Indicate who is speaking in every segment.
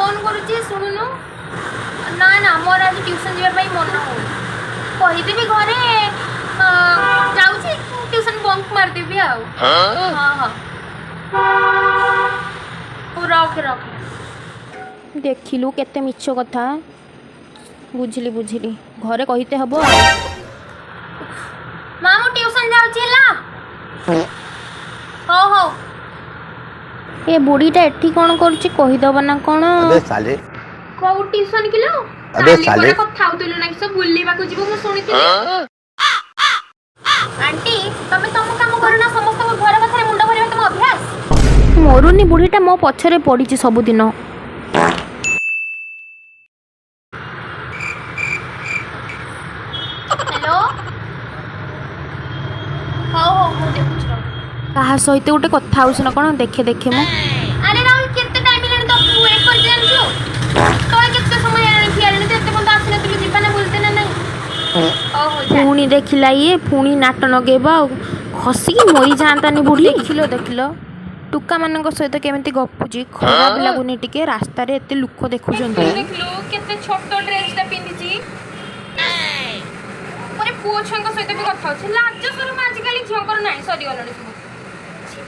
Speaker 1: Phone करुची शुणुनु ना ना मोर आज ट्यूशन जावाई मन हो कहीदेवी घरे जाऊँगी ट्यूशन बंक मारदेवी हाँ हाँ रख रख
Speaker 2: देखिलु केते मिछ कथा बुझिली बुझिली घरे कहते हबो
Speaker 1: माँ मु ट्यूशन जाऊँगी हो हो
Speaker 2: ए बुढ़ीटा एठी कौन करुची कहीदब ना कौन
Speaker 3: अबे साले
Speaker 1: कौ ट्यूशन किलो
Speaker 3: अबे साले
Speaker 1: कथा होतिलु ना सब बुल्लीबा को जीवो मु सुनिथिली आंटी तमे तम काम करना समस्त घर कथा मुंड भरिबा तम अभ्यास
Speaker 2: मरुनी बुढ़ीटा मो पछरे पड़ीची सबुदिन
Speaker 1: हेलो हो हो मु देखुछ
Speaker 2: कहा सहित गोटे कथा होउछ ना कौन देखे देखे मु
Speaker 1: अरे राहुल केते टाइम हेलानी तो वेट कर जानछु तो केते समय हेलानी फियारनी तो एते बंद आसिना तुलु जीवाना बोलते ना नहीं ओहो
Speaker 2: पुणी देखिला ये पुणी नाट नगेबा खसिकी मरी जातानी बुढ़ी देखिलो टुका मानक सहित केमिति गपुची खराब लागुनी टिके रास्ता रे एते लुक देखुचंती
Speaker 1: देखलो केते छोटो ड्रेस ता पिंदिची मोरे पुओ छंग सहित भी कथा होछ लाज शरम आजिकली झंकर नाही सरी गलनी सब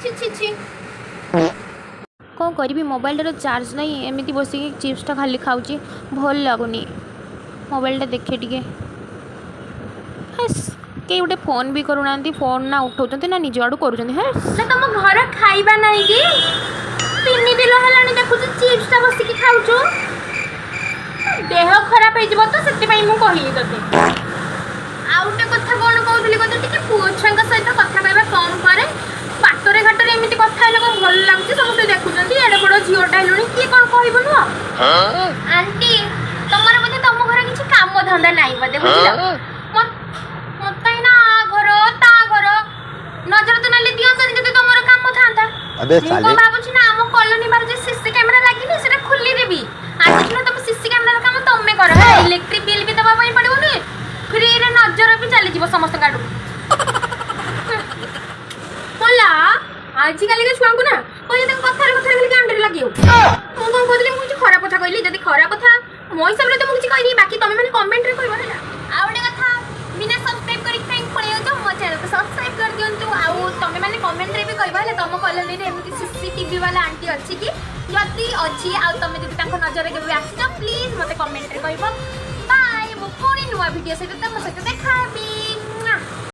Speaker 1: छी छी छी
Speaker 2: कौन करी मोबाइल चार्ज नहीं एमती बसिक चिप्सटा खाली खाऊची भल लगुनि मोबाइलटा देखे टिके कई गोटे फोन भी करूना फोन ना उठाउछन्ति ना निज आडू करूछन्ति हे
Speaker 1: ना तुम घर खाइबा नहीं कि 3 दिन हेलानी देखुछ चिप्स ता बसिक खाउछु देह खराब हे जबो तो सेति पई मु कहिली तते आउटे कथा कोन कहउथली कते टिके पुओ छंग सहित कथा कहबा कम करे बाटरे घाटरे एमिति कथा हेले को भल लागुची समस्त देखुछन्ति एडे बड़ झियोटा हेलुनी की कोन कहइबो न आंटी तमर बदे तम घर किछि काम धंदा नाही बदे बुझिला मत ना घर ता घर नजर तो नाले दियो तनी जते तमर काम थांता
Speaker 3: अबे साले
Speaker 1: मु भाबुछि ना हम कॉलोनी बार जे सीसी कैमरा लागिनी सेटा खुली देबी आज न तुम सीसी कैमरा काम तमे कर इलेक्ट्रिक बिल भी दबा पई पड़िबोनी फ्री रे नजर भी चली जीवो समस्त गाडू होला आज काली के छुआ को ना कहले त कथार कथार खाली कांडरे लागियो मु कोन कहतली मु खराब कथा कहली जदी खराब कथा मो हिसाब रे तो मु किछ कहनी बाकी तमे माने कमेंट रे कहबो ना आउडे कथा बिना सब्सक्राइब करी थैंक पड़े जो मो चैनल को सब्सक्राइब कर दियंतु आउ तमे माने कमेंट रे भी कहबा ले तम कॉलोनी रे एमती सीसीटीवी वाला आंटी अछि कि जदी अछि आ तमे जदी ताको नजर के भी आछि त प्लीज मते कमेंट रे कहबो बाय मु कोनी नुवा वीडियो से तम सहित देखाबी।